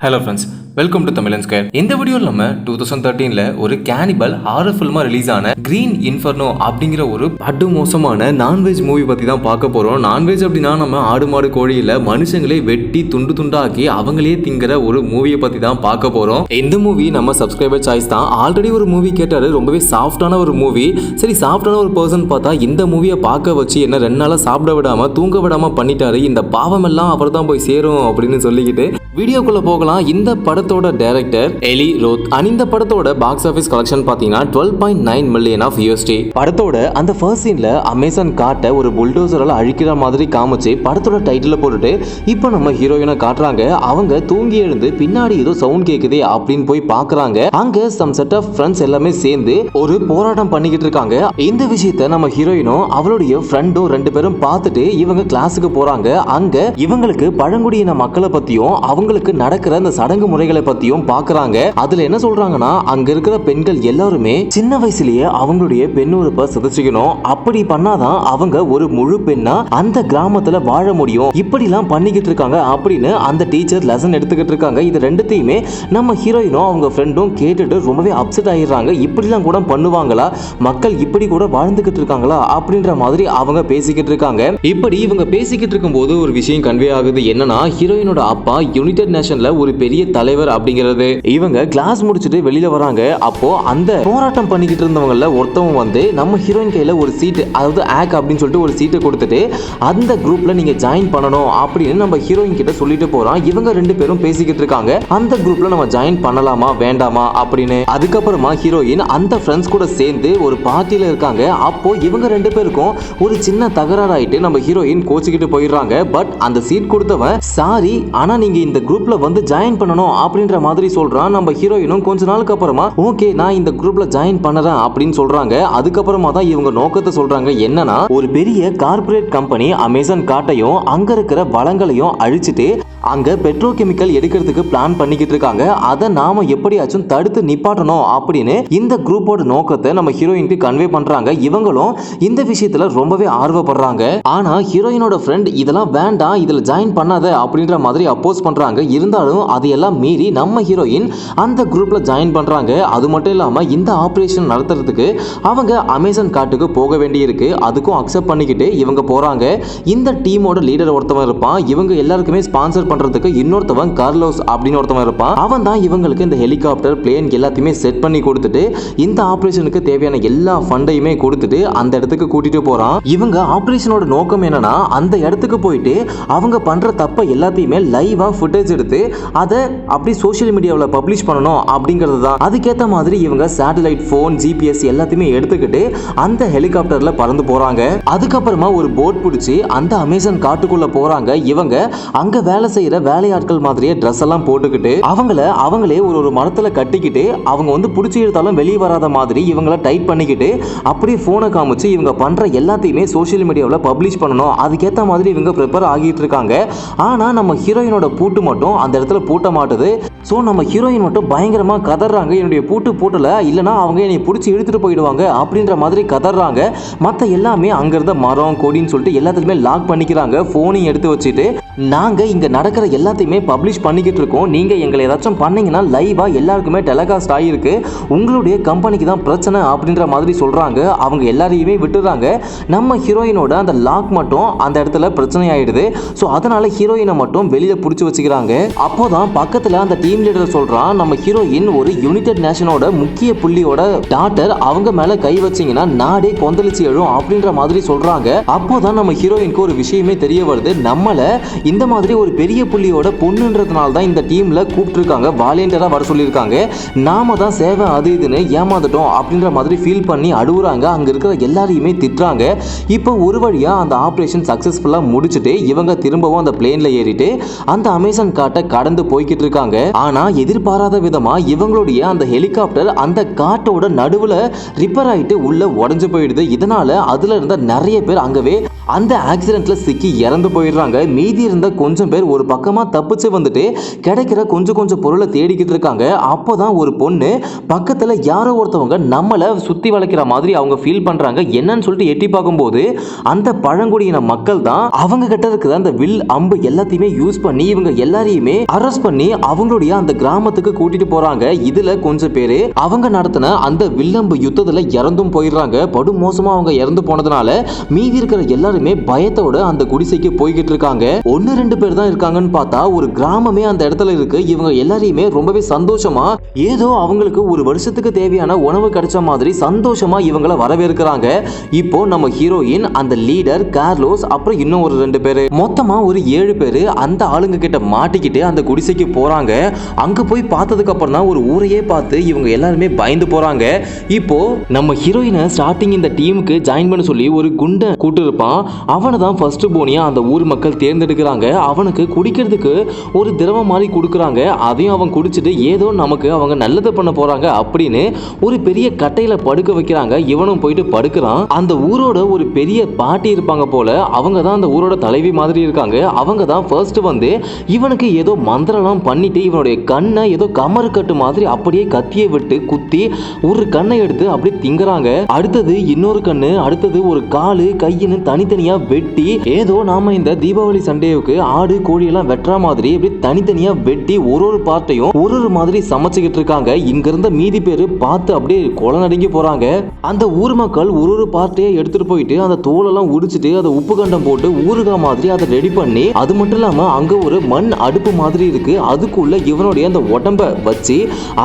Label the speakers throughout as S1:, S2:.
S1: Hello friends, welcome to தமிழன் square. இந்த வீடியோவில் நம்ம 2013ல ஒரு கேனிபல் ஹாரர் ஃபில்மா ரிலீஸ் ஆன கிரீன் இன்ஃபர்னோ அப்படிங்கிற ஒரு படு மோசமான நான்வெஜ் மூவி பத்தி தான் பார்க்க போறோம். நான்வெஜ் அப்படின்னா நம்ம ஆடு மாடு கோழியில மனுஷங்களே வெட்டி துண்டு துண்டாக்கி அவங்களே திங்கிற ஒரு மூவியை பத்தி தான் பார்க்க போறோம். இந்த மூவி நம்ம சப்ஸ்கிரைபர் சாய்ஸ் தான். ஆல்ரெடி ஒரு மூவி கேட்டாரு, ரொம்பவே சாஃப்டான ஒரு மூவி. சரி, சாஃப்டான ஒரு பர்சன் பார்த்தா இந்த மூவியை பார்க்க வச்சு என்ன 2 நாளா சாப்பிட விடாம தூங்க விடாம பண்ணிட்டாரு. இந்த பாவம் எல்லாம் அவர் தான் போய் சேரும் அப்படின்னு சொல்லிக்கிட்டு வீடியோக்குள்ள போகலாம். இந்த படத்தோட டைரக்டர் எலி ரோத். இந்த படத்தோட பாக்ஸ் ஆபீஸ் கலெக்ஷன் பாத்தீங்கன்னா 12.9 மில்லியன் ஆஃப் USD. படத்தோட அந்த ஃபர்ஸ்ட் சீன்ல அமேசான் காட்ட ஒரு புல்டோசரால அழிக்கிற மாதிரி காமிச்சு படத்தோட டைட்டில போட்டுட்டு இப்போ நம்ம ஹீரோயினை காட்டுறாங்க. அவங்க தூங்கி எழுந்து பின்னாடி ஏதோ சவுண்ட் கேக்குதே அப்படின்னு போய் பாக்குறாங்க. அங்க சம் செட் ஆஃப் ஃப்ரெண்ட்ஸ் எல்லாமே சேர்ந்து ஒரு போராட்டம் பண்ணிக்கிட்டு இருக்காங்க. இந்த விஷயத்த நம்ம ஹீரோயினும் அவளுடைய ஃப்ரெண்டும் 2 பேரும் பார்த்துட்டு இவங்க கிளாஸுக்கு போறாங்க. அங்க இவங்களுக்கு பழங்குடியின மக்களை பத்தியும் அவங்களுக்கு நடக்கிற அந்த சடங்கு முறைகளை பத்தியும் பாக்குறாங்க. அதுல என்ன சொல்றாங்கன்னா, அங்க இருக்கிற பெண்கள் எல்லாருமே சின்ன வயசுலயே அவங்களுடைய பெண் உறுப்பை சிதைச்சுக்கணும். அப்படி பண்ணாதான் அவங்க ஒரு முழு பெண்ணா அந்த கிராமத்துல வாழ முடியும். இப்படி எல்லாம் பண்ணிக்கிட்டு இருக்காங்க அப்படின்னு அந்த டீச்சர் லெசன் எடுத்துக்கிட்டு இருக்காங்க. இது ரெண்டுத்தையுமே நம்ம ஹீரோயினும் அவங்க ஃப்ரெண்டும் கேட்டுட்டு ரொம்பவே அப்செட் ஆயிடுறாங்க. இப்படிலாம் கூட பண்ணுவாங்களா, மக்கள் இப்படி கூட வாழ்ந்துகிட்டு இருக்காங்களா அப்படின்ற மாதிரி அவங்க பேசிக்கிட்டு இருக்காங்க. இப்படி இவங்க பேசிக்கிட்டு இருக்கும் போது ஒரு விஷயம் கன்வே ஆகுது. என்னன்னா, ஹீரோயினோட அப்பா யுனைடெட் நேஷன்ல ஒரு பெரிய தலைவர் அப்படிங்கிறது. இவங்க கிளாஸ் முடிச்சுட்டு வெளியில வராங்க. அப்போ அந்த போராட்டம் பண்ணிக்கிட்டு இருந்தவங்கள ஒருத்தவங்க வந்து நம்ம ஹீரோயின் கையில ஒரு சீட், அதாவது ஆக் அப்படின்னு சொல்லிட்டு ஒரு சீட்டை கொடுத்துட்டு அந்த குரூப்ல நீங்க ஜாயின் பண்ணணும் அப்படின்னு நம்ம ஹீரோயின் கிட்ட சொல்லிட்டு போறான். இவங்க 2 பேரும் பேசிக்கிட்டு இருக்காங்க, அந்த குரூப்ல நம்ம ஜாயின் பண்ணலாமா வேண்டாமா அப்படின்னு. அதுக்கப்புறமா ஹீரோயின் அந்த ஃப்ரெண்ட்ஸ் கூட சேர்ந்து ஒரு பார்ட்டியில இருக்காங்க. அப்போ இவங்க 2 பேருக்கும் ஒரு சின்ன தகராறு ஆயிட்டு நம்ம ஹீரோயின் கோச்சிக்கிட்டு போயிடுறாங்க. பட் அந்த சீட் கொடுத்தவன் சாரி, ஆனா நீங்க இந்த குரூப்ல வந்து ஜாயின் பண்ணணும் அப்படின்ற மாதிரி சொல்றான். நம்ம ஹீரோயினும் கொஞ்ச நாளுக்கு அப்புறமா ஓகே நான் இந்த குரூப்ல ஜாயின் பண்ணறேன் அப்படின்னு சொல்றாங்க. அதுக்கப்புறமா தான் இவங்க நோக்கத்தை சொல்றாங்க. என்னன்னா, ஒரு பெரிய கார்ப்பரேட் கம்பெனி அமேசான் காட்டையும் அங்க இருக்கிற வளங்களையும் அழிச்சிட்டு அங்க பெட்ரோ கெமிக்கல் எடுக்கிறதுக்கு பிளான் பண்ணிக்கிட்டு இருக்காங்க. அதை நாம எப்படியாச்சும் தடுத்து நிப்பாட்டணும் அப்படின்னு இந்த குரூப்போட நோக்கத்தை நம்ம ஹீரோயினுக்கு கன்வே பண்றாங்க. இவங்களும் இந்த விஷயத்துல ரொம்பவே ஆர்வப்படுறாங்க. ஆனா ஹீரோயினோட ஃப்ரெண்ட் இதெல்லாம் வேண்டாம், இதுல ஜாயின் பண்ணாத அப்படின்ற மாதிரி அப்போஸ் பண்றாங்க. இருந்தாலும் அதையெல்லாம் மீறி நம்ம ஹீரோயின் அந்த குரூப்ல ஜாயின் பண்றாங்க. அது மட்டும் இல்லாம இந்த ஆபரேஷன் நடத்துறதுக்கு அவங்க அமேசான் காட்டுக்கு போக வேண்டியிருக்கு. அதுக்கும் அக்செப்ட் பண்ணிக்கிட்டு இவங்க போறாங்க. இந்த டீமோட லீடர் ஒருத்தவன் இருப்பான். இவங்க எல்லாருக்குமே ஸ்பான்சர் பண்றதுக்கு இன்னொருத்தவன் கார்லோஸ் அப்படின்னு ஒருத்தவன் இருப்பான். அவன் தான் இவங்களுக்கு இந்த ஹெலிகாப்டர் பிளேன் எல்லாத்தையுமே செட் பண்ணி கொடுத்துட்டு இந்த ஆபரேஷனுக்கு தேவையான எல்லா ஃபண்டையுமே கொடுத்துட்டு அந்த இடத்துக்கு கூட்டிட்டு போறான். இவங்க ஆபரேஷனோட நோக்கம் என்னன்னா, அந்த இடத்துக்கு போயிட்டு அவங்க பண்ற தப்ப எல்லாத்தையுமே லைவா ஃபுட்டேஜ் எடுத்து அதை அப்படி சோஷியல் மீடியாவில் பப்ளிஷ் பண்ணணும் அப்படிங்கிறது தான். அதுக்கேற்ற மாதிரி இவங்க சேட்டலைட் போன், GPS எல்லாத்தையுமே எடுத்துக்கிட்டு அந்த ஹெலிகாப்டர்ல பறந்து போறாங்க. அதுக்கப்புறமா ஒரு போட் பிடிச்சி அந்த அமேசான் காட்டுக்குள்ள போறாங்க. இவங்க அங்க வேலை செய்யற வேலையாட்கள் மாதிரியே ட்ரெஸ் எல்லாம் போட்டுக்கிட்டு அவங்களே ஒரு மரத்துல கட்டிக்கிட்டு அவங்க வந்து பிடிச்சி எடுத்தாலும் வெளியே வராத மாதிரி இவங்கள டைட் பண்ணிக்கிட்டு அப்படியே போனை காமிச்சு இவங்க பண்ற எல்லாத்தையுமே சோஷியல் மீடியாவில் பப்ளிஷ் பண்ணணும். அதுக்கேற்ற மாதிரி இவங்க ப்ரிப்பேர் ஆகிட்டு இருக்காங்க. ஆனா நம்ம ஹீரோயினோட பூட்டு மட்டும் அந்த இடத்துல பூட்ட மாட்டுது. ஸோ நம்ம ஹீரோயின் மட்டும் பயங்கரமா கதறாங்க, என்னுடைய பூட்டு பூட்டல, இல்லைன்னா அவங்க என்னை பிடிச்சி இழுத்துட்டு போயிடுவாங்க அப்படின்ற மாதிரி கதறாங்க. மற்ற எல்லாமே அங்க இருந்த மரம் கொடின்னு சொல்லிட்டு எல்லாத்துலையுமே லாக் பண்ணிக்கிறாங்க. போனையும் எடுத்து வச்சுட்டு நாங்க இங்க நடக்கிற எல்லாத்தையுமே பப்ளிஷ் பண்ணிக்கிட்டு இருக்கோம், நீங்க எங்களை ஏதாச்சும் பண்ணீங்கன்னா லைவா எல்லாருக்குமே டெலிகாஸ்ட் ஆகிருக்கு, உங்களுடைய கம்பெனிக்கு தான் பிரச்சனை அப்படின்ற மாதிரி சொல்றாங்க. அவங்க எல்லாரையுமே விட்டுறாங்க. நம்ம ஹீரோயினோட அந்த லாக் மட்டும் அந்த இடத்துல பிரச்சனை ஆயிடுது. ஸோ அதனால ஹீரோயினை மட்டும் வெளியில பிடிச்சி வச்சுக்கிறாங்க. அப்போதான் பக்கத்துல அந்த டீம் லீடர் சொல்றான், நம்ம ஹீரோயின் ஒரு யுனைடெட் நேஷனோட முக்கிய புள்ளியோட டாட்டர், அவங்க மேல கை வச்சீங்கன்னா நாடே கொந்தளிச்சு எழும் அப்படின்ற மாதிரி சொல்றாங்க. அப்போதான் நம்ம ஹீரோயினுக்கு ஒரு விஷயமே தெரிய வருது, நம்மள இந்த மாதிரி ஒரு பெரிய புள்ளியோட பொண்ணுன்றதுனால தான் இந்த டீம்ல கூப்பிட்டுருக்காங்க, வாலண்டியரா வர சொல்லியிருக்காங்க, நாம தான் சேவை அது இதுன்னு ஏமாந்துட்டோம் அப்படின்ற மாதிரி ஃபீல் பண்ணி அழுகுறாங்க. அங்க இருக்கிற எல்லாரையுமே திட்டுறாங்க. இப்போ ஒரு வழியா அந்த ஆபரேஷன் சக்சஸ்ஃபுல்லா முடிச்சுட்டு இவங்க திரும்பவும் அந்த பிளேன்ல ஏறிட்டு அந்த அமேசான் காட்டை கடந்து போய்கிட்டு இருக்காங்க. ஆனா எதிர்பாராத விதமா இவங்களுடைய அந்த ஹெலிகாப்டர் அந்த காட்டோட நடுவுல ரிப்பேர் ஆயிட்டு உள்ள உடைஞ்சு போயிடுது. இதனால அதுல இருந்த நிறைய பேர் அங்கவே அந்த ஆக்சிடென்ட்ல சிக்கி இறந்து போயிடுறாங்க. மீதி இருந்த கொஞ்சம் பேர் ஒரு பக்கமா தப்பிச்சு வந்துட்டு கிடைக்கிற கொஞ்சம் பொருளை தேடிக்கிட்டு இருக்காங்க. அப்போதான் ஒரு பொண்ணு பக்கத்துல யாரோ ஒருத்தவங்க நம்மளை சுத்தி வளைக்கிற மாதிரி அவங்க ஃபீல் பண்றாங்க. என்னன்னு சொல்லிட்டு எட்டி பார்க்கும்போது அந்த பழங்குடியின மக்கள் தான் அவங்க கிட்ட இருக்கிற அந்த வில் அம்பு எல்லாத்தையுமே யூஸ் பண்ணி இவங்க எல்லாரையுமே அரெஸ்ட் பண்ணி அவங்க அவங்களுடைய அந்த கிராமத்துக்கு கூட்டிட்டு போறாங்க. இதுல கொஞ்சம் பேரு அவங்க நடத்தின அந்த வில்லம்பு யுத்தத்துல இறந்தும் போயிடுறாங்க. படு மோசமா அவங்க இறந்து போனதுனால மீதி இருக்கிற எல்லாருமே பயத்தோட அந்த குடிசைக்கு போய்கிட்டு இருக்காங்க. 1-2 பேர் தான் இருக்காங்கன்னு பார்த்தா ஒரு கிராமமே அந்த இடத்துல இருக்கு. இவங்க எல்லாரையுமே ரொம்பவே சந்தோஷமா ஏதோ அவங்களுக்கு ஒரு வருஷத்துக்கு தேவையான உணவு கிடைச்ச மாதிரி சந்தோஷமா இவங்கள வரவேற்கிறாங்க. இப்போ நம்ம ஹீரோயின், அந்த லீடர் கார்லோஸ், அப்புறம் இன்னும் ஒரு 2 பேரு, மொத்தமா ஒரு 7 பேரு அந்த ஆளுங்க கிட்ட மாட்டிக்கிட்டு அந்த குடிசைக்கு போறாங்க. அங்க போய் பார்த்ததுக்கு அப்புறம் தான் ஒரு ஊரையே பார்த்து இவங்க எல்லாருமே பயந்து போறாங்க. இப்போ நம்ம ஹீரோயினை ஸ்டார்டிங் இந்த டீமுக்கு ஜாயின் பண்ண சொல்லி ஒரு குண்டை கூட்டு இருப்பான். அவனை தான் ஃபர்ஸ்ட் போனியா அந்த ஊர் மக்கள் தேர்ந்தெடுக்கிறாங்க. அவனுக்கு குடிக்கிறதுக்கு ஒரு திரவம் மாதிரி கொடுக்குறாங்க. அதையும் அவன் குடிச்சிட்டு ஏதோ நமக்கு அவங்க நல்லது பண்ண போறாங்க அப்படின்னு ஒரு பெரிய கட்டையில படுக்க வைக்கிறாங்க. இவனும் போயிட்டு படுக்கிறான். அந்த ஊரோட ஒரு பெரிய பாட்டி இருப்பாங்க போல, அவங்க தான் அந்த ஊரோட தலைவி மாதிரி இருக்காங்க. அவங்க தான் ஃபர்ஸ்ட் வந்து இவனுக்கு ஏதோ மந்திரம்லாம் பண்ணிட்டு இவனுடைய கண்ணை ஏதோ கமரு கட்டு மாதிரி அப்படியே கத்தியை விட்டு குத்தி ஒரு கண்ணை எடுத்து அப்படி திங்குறாங்க. அடுத்தது இன்னொரு கண்ணு, அடுத்தது ஒரு காலு கையின்னு தனித்தனியா வெட்டி ஏதோ நாம இந்த தீபாவளி சண்டேவுக்கு ஆடு கோழி எல்லாம் வெட்டுற மாதிரி அப்படி தனித்தனியா வெட்டி ஒரு பார்ட்டையும் ஒரு மாதிரி சமைச்சுக்கிட்டு இருக்காங்க. இங்க இருந்த மீதி பேரு பார்த்து அப்படியே கொலை நடுங்கி போறாங்க. அந்த ஊர் மக்கள் ஒரு பார்ட்டையே எடுத்துட்டு போயிட்டு அந்த தோலெல்லாம் உடிச்சிட்டு அதை உப்பு கண்டம் போட்டு ஊறுகாய் மாதிரி அதை ரெடி பண்ணி, அது மட்டும் இல்லாம அங்க ஒரு மண் அடுப்பு மாதிரி இருக்கு. அதுக்குள்ள இவனுடைய அந்த உடம்ப வச்சு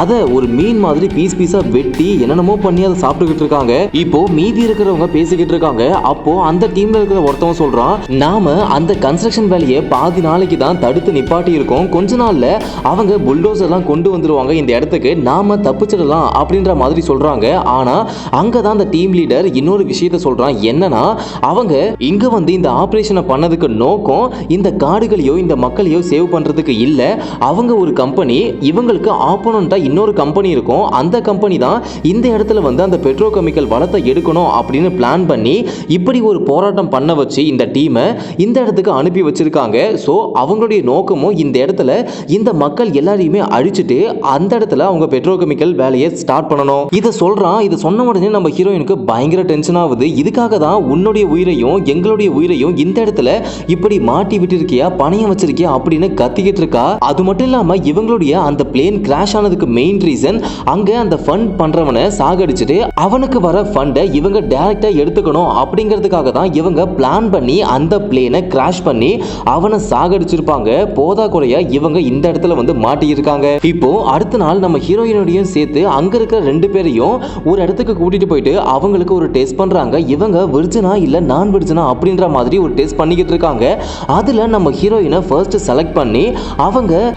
S1: அதை ஒரு மீன் மாதிரி பீஸ் பீஸா வெட்டி என்னென்னமோ பண்ணி அதை சாப்பிட்டுக்கிட்டு இருக்காங்க. இப்போ மீதி இருக்கிறவங்க பேசிக்கிட்டு இருக்காங்க. அப்போ அந்த டீம்ல இருக்கிற ஒருத்தவங்க சொல்றான், நாம அந்த கன்ஸ்ட்ரக்ஷன் வேலையை பாதி நாளைக்கு தான் தடுத்து நிப்பாட்டி இருக்கோம். கொஞ்ச நாள்ல அவங்க புல்டோசர் எல்லாம் கொண்டு வந்துருவாங்க இந்த இடத்துக்கு, நாம தப்பிச்சிடலாம் அப்படின்ற மாதிரி சொல்றாங்க. ஆனா அங்கதான் அந்த டீம் லீடர் இன்னொரு விஷயத்த சொல்றான். என்னன்னா, அவங்க இங்க வந்து இந்த ஆபரேஷனை பண்ணதுக்கு நோக்கம் இந்த காடுகளையோ இந்த மக்களையோ சேவ் பண்றதுக்கு இல்ல. அவங்க ஒரு கம்பெனி, இவங்களுக்கு ஆப்போனண்டா இன்னொரு கம்பெனி இருக்கும். அந்த கம்பெனி தான் இந்த இடத்துல வந்து அந்த பெட்ரோ கெமிக்கல் வளத்தை எடுக்கணும் அப்படின்னு பிளான் பண்ணி இப்படி ஒரு போராட்டம் பண்ண வச்சு இந்த டீமை இந்த இடத்துக்கு அனுப்பி வச்சிருக்காங்க. ஸோ அவங்களுடைய நோக்கமும் இந்த இடத்துல இந்த மக்கள் எல்லாரையுமே அழிச்சிட்டு அந்த இடத்துல அவங்க பெட்ரோ கெமிக்கல் வேலையை ஸ்டார்ட் பண்ணணும். இதை சொல்றான். இதை சொன்ன உடனே நம்ம ஹீரோயினுக்கு பயங்கர டென்ஷன் ஆகுது. இதுக்காக தான் உன்னுடைய உயிரையும் எங்களுடைய உயிரையும் இந்த இடத்துல இப்படி மாட்டி விட்டு இருக்கியா, பணையம் வச்சிருக்கியா அப்படின்னு கத்திக்கிட்டு இருக்கா. அது மட்டும் இல்லாம இவங்களுடைய அந்த பிளேன் கிராஷ் ஆனதுக்கு மெயின் ரீசன் அங்க அந்த ஃபண்ட் பண்றவனை சாகடிச்சிட்டு அவனுக்கு வர ஃபண்டை இவங்க டைரக்டா எடுத்துக்கணும் அப்படிங்கிறதுக்காக தான் இவங்க பிளான் பண்ணி அந்த பிளேனை கிராஷ் பண்ணி அவனை சாகடிச்சிருப்பாங்க. போதா குறையா இவங்க இந்த இடத்துல வந்து மாட்டி இருக்காங்க. இப்போ அடுத்த நாள் நம்ம ஹீரோயினோடையும் சேர்த்து அங்க இருக்கிற 2 பேரையும் ஒரு இடத்துக்கு கூட்டிட்டு போயிட்டு அவங்களுக்கு ஒரு டெஸ்ட் பண்றாங்க. இவங்க விர்ஜினா இல்ல நான் விர்ஜினா அப்படின்ற மாதிரி ஒரு டெஸ்ட் பண்ணிக்கிட்டு இருக்காங்க. அதுல நம்ம ஹீரோயினை ஃபர்ஸ்ட் செலக்ட் பண்ணி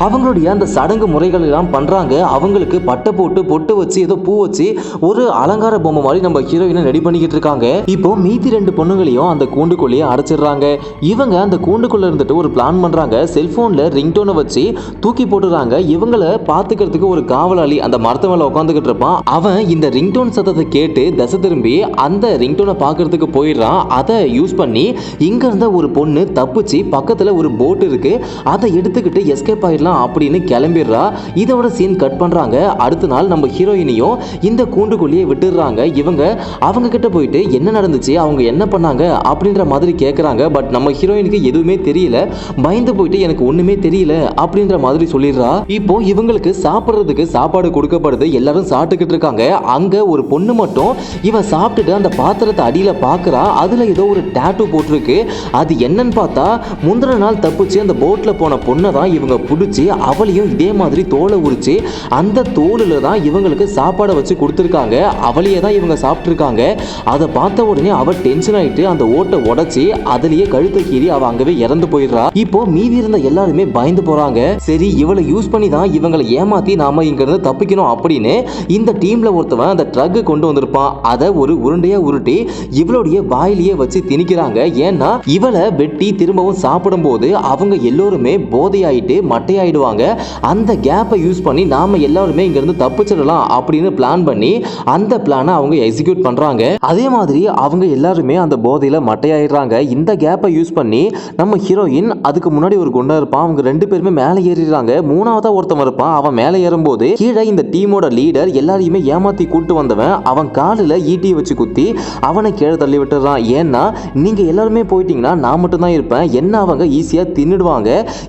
S1: அவங்களுடைய அந்த சடங்கு முறைகள் எல்லாம் பண்றாங்க. அவங்களுக்கு பட்டை போட்டு பொட்டு வச்சு ஏதோ பூ வச்சு ஒரு அலங்கார பொம்மை மாதிரி நம்ம ஹீரோயினை ரெடி பண்ணிக்கிட்டு இருக்காங்க. இப்போ மீதி 2 பொண்ணுகளையும் அந்த கூண்டுக்குள்ளேயே அடைச்சிடுறாங்க. இவங்க அந்த கூண்டுக்குள்ள இருந்துட்டு ஒரு பிளான் பண்றாங்க. செல்போன்ல ரிங்டோனை வச்சு தூக்கி போட்டுறாங்க. இவங்களை பாத்துக்கிறதுக்கு ஒரு காவலாளி அந்த மரத்து மேல உட்காந்துக்கிட்டு இருப்பான். அவன் இந்த ரிங்டோன் சத்தத்தை கேட்டு தசை திரும்பி அந்த ரிங்டோனை பாக்குறதுக்கு போயிடுறான். அதை யூஸ் பண்ணி இங்க இருந்த ஒரு பொண்ணு தப்பிச்சு பக்கத்துல ஒரு போட் இருக்கு, அதை எடுத்துக்கிட்டு எஸ்கேப் ஆயிடலாம் அப்படின்னு கிளம்பிடுறா. இதோட சீன் கட் பண்றாங்க. அடுத்த நாள் நம்ம ஹீரோயினையும் இந்த கூண்டுக்குள்ளேயே விட்டுடுறாங்க. இவங்க அவங்க கிட்ட போயிட்டு என்ன நடந்துச்சு, அவங்க என்ன பண்ணாங்க அப்படின்ற மாதிரி கேட்கறாங்க. பட் நம்ம ஹீரோயினுக்கு எதுவுமே தெரியல. பயந்து போயிட்டு எனக்கு ஒண்ணுமே தெரியல அப்படின்ற மாதிரி சொல்லிடுறா. இப்போ இவங்களுக்கு சாப்பிடுறதுக்கு சாப்பாடு கொடுக்கப்படுது. எல்லாரும் சாப்பிட்டுக்கிட்டு இருக்காங்க. அங்க ஒரு பொண்ணு மட்டும் இவன் சாப்பிட்டுட்டு அந்த பாத்திரத்தை அடியில பாக்குறா. அதுல ஏதோ ஒரு டாட்டூ போட்டிருக்கு. அது என்னன்னு பார்த்தா முந்தின நாள் தப்பிச்சு அந்த போட்ல போன பொண்ணை தான் இவங்க பிடிச்சி அவளையும் இதே மாதிரி தோலை உரிச்சு அந்த தோலுல தான் இவங்களுக்கு சாப்பாடை வச்சு கொடுத்துருக்காங்க. அவளையே தான் இவங்க சாப்பிட்டு இருக்காங்க. அதை பார்த்த உடனே அவ டென்ஷன் ஆயிட்டு அந்த ஓட்டை உடைச்சி அதுலயே கழுத்தை கீறி அவ அங்கவே இறந்து போயிடுறா. இப்போ மீதி இருந்த எல்லாருமே பயந்து போறாங்க. சரி, இவளை யூஸ் பண்ணி தான் இவங்களை ஏமாத்தி நாம இங்க இருந்து தப்பிக்கணும் அப்படின்னு இந்த டீம்ல ஒருத்தவன் அந்த ட்ரக் கொண்டு வந்திருப்பான். அதை ஒரு உருண்டையா உருட்டி இவளுடைய வாயிலேயே வச்சு திணிக்கிறாங்க. ஏன்னா இவளை வெட்டி திரும்பவும் சாப்பிடும் போது அவங்க எல்லோருமே போதையாயிட்டு மட்டையாயிடுவாங்க. அந்த கேப்பை யூஸ் பண்ணி நாம எல்லாருமே இங்க இருந்து தப்பிச்சிடலாம் அப்படின்னு பிளான் பண்ணி அந்த பிளானை அவங்க எக்ஸிக்யூட் பண்றாங்க. அதே மாதிரி அவங்க எல்லாருமே அந்த போதையில மட்டையாயிடுறாங்க. இந்த கேப்பை யூஸ் பண்ணி நம்ம ஹீரோயின், அதுக்கு முன்னாடி ஒரு குண்டா இருப்பான், அவங்க 2 பேருமே மேலே ஏறிடுறாங்க. மூணாவதா ஒருத்தன் இருப்பான். அவன் மேலே ஏறும்போது கீழே இந்த டீமோட லீடர் எல்லாரையுமே ஏமாத்தி கூட்டு வந்தவன் அவன் காலில் ஈட்டியை வச்சு குத்தி அவனை கீழே தள்ளி விட்டுறான். ஏன்னா நீங்க எல்லாருமே போயிட்டீங்கன்னா நான் மட்டும் தான் இருப்பேன், என்ன அவங்க ஈஸியா தின்னுடுவாங்க,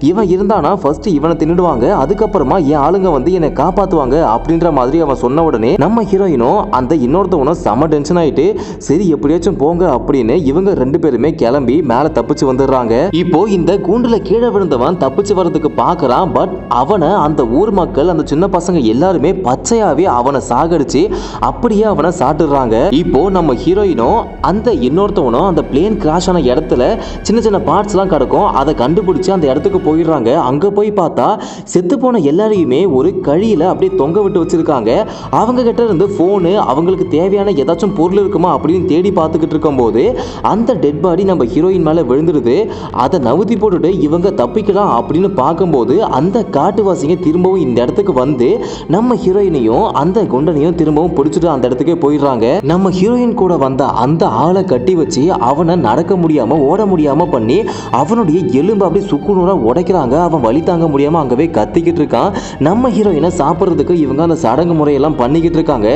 S1: இவன் இருந்தானா ஃபர்ஸ்ட் இவனை தின்னுடுவாங்க கொண்டுவாங்க, அதுக்கப்புறமா என் ஆளுங்க வந்து என்னை காப்பாத்துவாங்க அப்படின்ற மாதிரி அவன் சொன்ன உடனே நம்ம ஹீரோயினும் அந்த இன்னொருத்தவனும் செம டென்ஷன் ஆயிட்டு சரி எப்படியாச்சும் போங்க அப்படின்னு இவங்க 2 பேருமே கிளம்பி மேல தப்பிச்சு வந்துடுறாங்க. இப்போ இந்த கூண்டுல கீழே விழுந்தவன் தப்பிச்சு வரதுக்கு பாக்குறான். பட் அவனை அந்த ஊர் மக்கள் அந்த சின்ன பசங்க எல்லாருமே பச்சையாவே அவனை சாகடிச்சு அப்படியே அவனை சாட்டுறாங்க. இப்போ நம்ம ஹீரோயினும் அந்த இன்னொருத்தவனும் அந்த பிளேன் கிராஷ் ஆன இடத்துல சின்ன சின்ன பார்ட்ஸ் எல்லாம் கிடக்கும், அதை கண்டுபிடிச்சு அந்த இடத்துக்கு போயிடுறாங்க. அங்க போய் பார்த்தா செத்து போன எல்லாரையுமே ஒரு கழியில அப்படியே தொங்க விட்டு வச்சிருக்காங்க. அவங்க கிட்ட இருந்து போனு அவங்களுக்கு தேவையான ஏதாச்சும் பொருள் இருக்குமா அப்படின்னு தேடி பார்த்துக்கிட்டு இருக்கும் போது அந்த டெட் பாடி நம்ம ஹீரோயின் மேல விழுந்துருது. அதை நவுத்தி போட்டுட்டு இவங்க தப்பிக்கலாம் அப்படின்னு பார்க்கும்போது அந்த காட்டுவாசிங்க திரும்பவும் இந்த இடத்துக்கு வந்து நம்ம ஹீரோயினையும் அந்த குண்டனையும் திரும்பவும் பிடிச்சிட்டு அந்த இடத்துக்கே போயிடுறாங்க. நம்ம ஹீரோயின் கூட வந்த அந்த ஆளை கட்டி வச்சு அவனை நடக்க முடியாம ஓட முடியாம பண்ணி அவனுடைய எலும்பு அப்படி சுக்குநூறா உடைக்கிறாங்க. அவன் வலி தாங்க முடியாம அங்கவே கத்திக்கிட்டு இருக்கான். நம்ம ஹீரோயினை சாப்பிட்றதுக்கு இவங்க அந்த சடங்கு முறையெல்லாம் பண்ணிக்கிட்டு இருக்காங்க.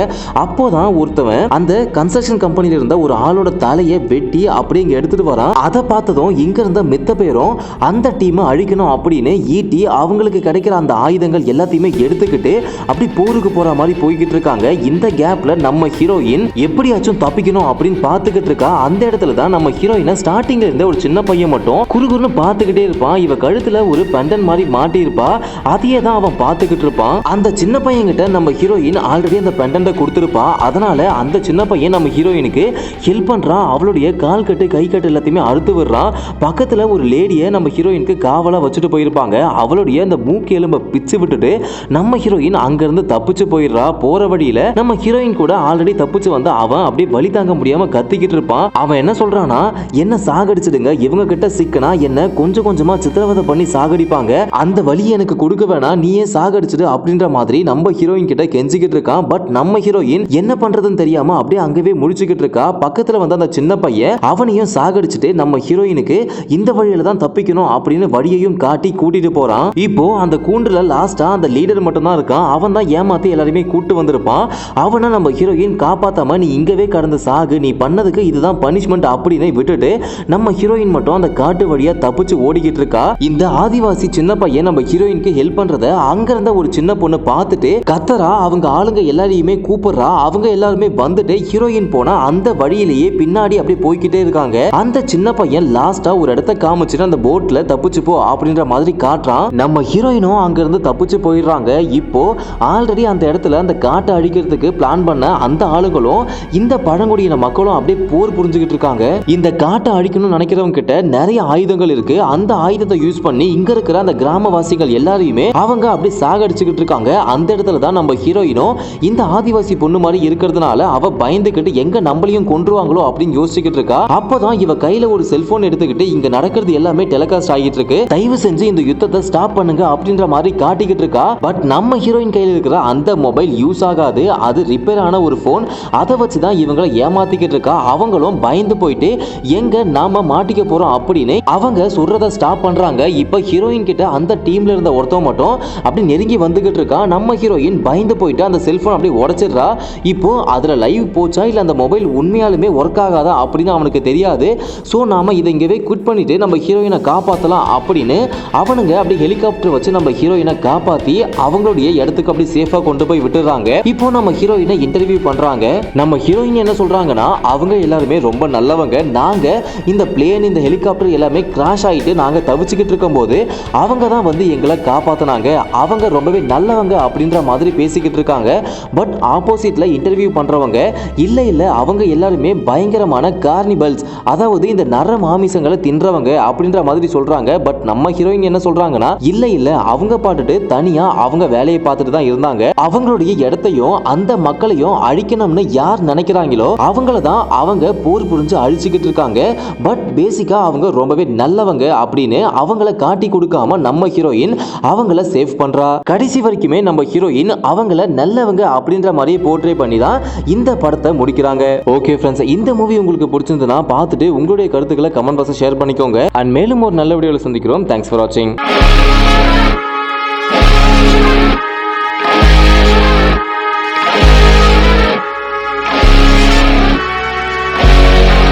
S1: அப்போதான் ஒருத்தவன் அந்த கன்ஸ்ட்ரக்ஷன் கம்பெனில இருந்த ஒரு ஆளோட தலையை வெட்டி அப்படியே இங்க எடுத்துட்டு வரான். அதை பார்த்ததும் இங்க இருந்த மித்த பேரும் அந்த டீமை அழிக்கணும் அப்படின்னு ஈட்டி அவங்களுக்கு கிடைக்கிற அந்த ஆயுதங்கள் எல்லாத்தையுமே எடுத்துக்கிட்டு அப்படி போருக்கு போற மாதிரி போய்கிட்டு இருக்காங்க. இந்த கேப்ல நம்ம ஹீரோயின் எப்படியாச்சும் தப்பிக்கணும் அப்படின்னு பார்த்துக்கிட்டு இருக்கா. அந்த இடத்துல தான் நம்ம ஹீரோயினை ஸ்டார்டிங்ல இருந்த ஒரு சின்ன பையன் மட்டும் குறுகுறுன்னு பார்த்துக்கிட்டே இருப்பான். இவ கழுத்துல ஒரு பெண்டன் மாதிரி மாட்டி இருப்பா, அதையே தான் அவன் பார்த்துக்கிட்டு இருப்பான். அந்த சின்ன பையன் கிட்ட நம்ம ஹீரோயின் ஆல்ரெடி அந்த பெண்டன்ட்டை கொடுத்துருப்பா. அதனால அந்த சின்ன பையன் நம்ம ஹீரோயினுக்கு ஹெல்ப் பண்றான். அவளுடைய கால் கட்டு கை கட்டு எல்லாத்தையுமே அறுத்து விடுறான். பக்கத்துல ஒரு லேடியை நம்ம ஹீரோயினுக்கு காவலா வச்சுட்டு போயிருப்பாங்க. அவளுடைய அந்த மூக்கு எலும்பை பிச்சு விட்டுட்டு நம்ம ஹீரோயின் அங்கிருந்து தப்பிச்சு போயிடுறா. போற வழியில நம்ம ஹீரோயின் கூட ஆல்ரெடி தப்பிச்சு வந்து அவன் அப்படியே வலி தாங்க முடியாம கத்திக்கிட்டு இருப்பான். அவன் என்ன சொல்றானா, என்ன சாகடிச்சிடுங்க, இவங்க கிட்ட சிக்கனா என்ன கொஞ்சம் கொஞ்சமா சித்திரவதை பண்ணி சாகடிப்பாங்க, அந்த வலி எனக்கு கொடுக்க வேணாம், நீயே சாகடிச்சிடு அப்படின்ற மாதிரி நம்ம ஹீரோயின் கிட்ட கெஞ்சிக்கிட்டு இருக்கான். பட் நம்ம ஹீரோயின் என்ன பண்றதுன்னு தெரியாம அப்படியே அங்கவே முடிச்சுக்கிட்டு இருக்கா. பக்கத்துல வந்து அந்த சின்ன பையன் அவனையும் சாகடிச்சுட்டு நம்ம ஹீரோயினுக்கு இந்த வழியில தான் தப்பிக்கணும் அப்படின்னு வழியையும் காட்டி கூட்டிட்டு போறான். இப்போ அந்த கூண்டுல லாஸ்டா அந்த லீடர் மட்டும் தான் இருக்கான். அவன் தான் ஏமாத்தி எல்லாரையுமே கூட்டு வந்திருப்பான். அவனை நம்ம ஹீரோயின் காப்பாத்தாம நீ இங்கவே கடந்து சாகு, நீ பண்ணதுக்கு இதுதான் பனிஷ்மெண்ட் அப்படின்னு விட்டுட்டு நம்ம ஹீரோயின் மட்டும் அந்த காட்டு வழியா தப்பிச்சு ஓடிக்கிட்டு இருக்கா. இந்த ஆதிவாசி சின்ன பையன் நம்ம ஹீரோயினுக்கு ஹெல்ப் பண்றத அங்க இருந்த ஒரு சின்ன பொண்ணு பார்த்துட்டு கத்தரா. அவங்க ஆளுங்க எல்லாரையுமே கூப்பிடுறா. அவங்க எல்லாருமே வந்துட்டு ஹீரோயின் போனா அந்த வழியிலேயே பின்னாடி அப்படியே போய்கிட்டே இருக்காங்க. அந்த சின்ன பையன் லாஸ்டா ஒரு இடத்த காமிச்சிட்டு அந்த போட்ல தப்பிச்சு போ அப்படின்ற மாதிரி காட்டுறான். நம்ம ஹீரோயினும் அங்க இருந்து தப்பிச்சு போயிடுறாங்க. இப்போ ஆல்ரெடி அந்த இடத்துல அந்த காட்டை அழிக்கிறதுக்கு பிளான் பண்ண அந்த ஆளுங்களும் இந்த பழங்குடியின மக்களும் அப்படியே போர் புரிஞ்சுக்கிட்டு இருக்காங்க. இந்த காட்டை அழிக்கணும்னு நினைக்கிறவங்க கிட்ட நிறைய ஆயுதங்கள் இருக்கு. அந்த ஆயுதத்தை யூஸ் பண்ணி இங்க இருக்கிற அந்த கிராமவாசிகள் எல்லாரையுமே அவங்க அப்படியே சாகடிச்சுக்கிட்டு இருக்காங்க. அந்த இடத்துல தான் நம்ம ஹீரோயினும் இந்த ஆதிவாசி பொண்ணு மாதிரி இருக்கிறதுனால அவ பயந்துக்கிட்டு எங்க நம்மளையும் கொன்றுவாங்களோ அப்படின்னு யோசிச்சுக்கிட்டு இருக்கா. அப்பதான் இவ கையில ஒரு செல்போன் எடுத்துக்கிட்டு இங்க நடக்கிறது எல்லாமே டெலிகாஸ்ட் ஆகிட்டு இருக்கு, தயவு செஞ்சு இந்த யுத்தத்தை ஸ்டாப் பண்ணுங்க அப்படின்ற மாதிரி காட்டிக்கிட்டு இருக்கா. பட் நம்ம ஹீரோயின் கையில இருக்கிற அந்த மொபைல் யூஸ் ஆகாது, அது ரிப்பேர் ஆன ஒரு போன். அதை வச்சுதான் இவங்களை ஏமாத்திக்கிட்டு இருக்கா. அவங்களும் பயந்து போயிட்டு எங்க நாம மாட்டிக்க போறோம் அப்படின்னு அவங்க சொல்றத ஸ்டாப் பண்றாங்க. இப்ப ஹீரோயின் கிட்ட அந்த டீம்ல இருந்த ஒருத்தன் மட்டும் அப்படி நெருங்கி வந்துகிட்டு இருக்கா. நம்ம ஹீரோயின் பயந்து போயிட்டு அந்த செல்போன் அப்படியே உடைச்சிடுறா. இப்போ அதுல லைவ் போச்சா இல்ல அந்த மொபைல் உண்மையாலுமே ஒர்க் ஆகாதா அப்படின்னு அவனுக்கு தெரியாது. சோ நாம இதை இங்கவே குவிட் பண்ணிட்டு நம்ம ஹீரோயினை காப்பாத்தலாம் அப்படின்னு அவனுங்க அப்படி ஹெலிகாப்டர் வச்சு நம்ம ஹீரோயினை காப்பாத்தி அவங்களுடைய இடத்துக்கு அப்படி சேஃபா கொண்டு போய் விட்டுறாங்க. இப்போ நம்ம ஹீரோயினை இன்டர்வியூ பண்றாங்க. நம்ம ஹீரோயின் என்ன சொல்றாங்கன்னா, அவங்க எல்லாருமே ரொம்ப நல்லவங்க, நாங்க இந்த பிளேன் இந்த ஹெலிகாப்டர் எல்லாமே கிராஷ் ஆயிட்டு நாங்க தவிச்சுக்கிட்டு இருக்கும் போது அவங்க தான் வந்து எங்களை காப்பாத்தினாங்க, அவங்க ரொம்பவே நல்லவங்க அப்படின்ற மாதிரி பேசிக்கிட்டு இருக்காங்க. பட் ஆப்போசிட்ல இன்டர்வியூ பண்றவங்க இல்ல இல்ல அவங்க எல்லாருமே பயங்கரமான கார்னிபல்ஸ், அதாவது இந்த நர மாமிசங்களை தின்றவங்க அப்படின்ற மாதிரி சொல்றாங்க. பட் நம்ம ஹீரோயின் என்ன சொல்றாங்கன்னா, இல்ல இல்ல அவங்க பாட்டுட்டு தனியா அவங்க வேலையை பார்த்துட்டு தான் இருந்தாங்க, அவங்களுடைய இடத்தையும் அந்த மக்களையும் அழிக்கணும்னு யார் நினைக்கிறாங்களோ அவங்கள தான் அவங்க போர் புரிஞ்சு அழிச்சுக்கிட்டு இருக்காங்க. பட் பேசிக்கா அவங்க ரொம்பவே நல்லவங்க அப்படின்னு அவங்கள காட்டி கொடுக்காம நம்ம ஹீரோயின் அவங்கள சேவ் பண்றா. கடைசி வரைக்குமே நம்ம ஹீரோயின் அவங்கள நல்லவங்க அப்படின்ற மாதிரி போர்ட்ரே பண்ணி தான் இந்த படத்தை முடிக்கிறாங்க. ஓகே ஃப்ரெண்ட்ஸ், இந்த மூவி உங்களுக்கு பிடிச்சிருந்ததுன்னா பார்த்துட்டு உங்களுடைய கருத்துக்களை கமெண்ட் பாக்ஸ்ல ஷேர் பண்ணிக்கோங்க. அண்ட் மேலும் ஒரு நல்ல வீடியோல சந்திக்கிறோம். தேங்க்ஸ் ஃபார் வாட்சிங்.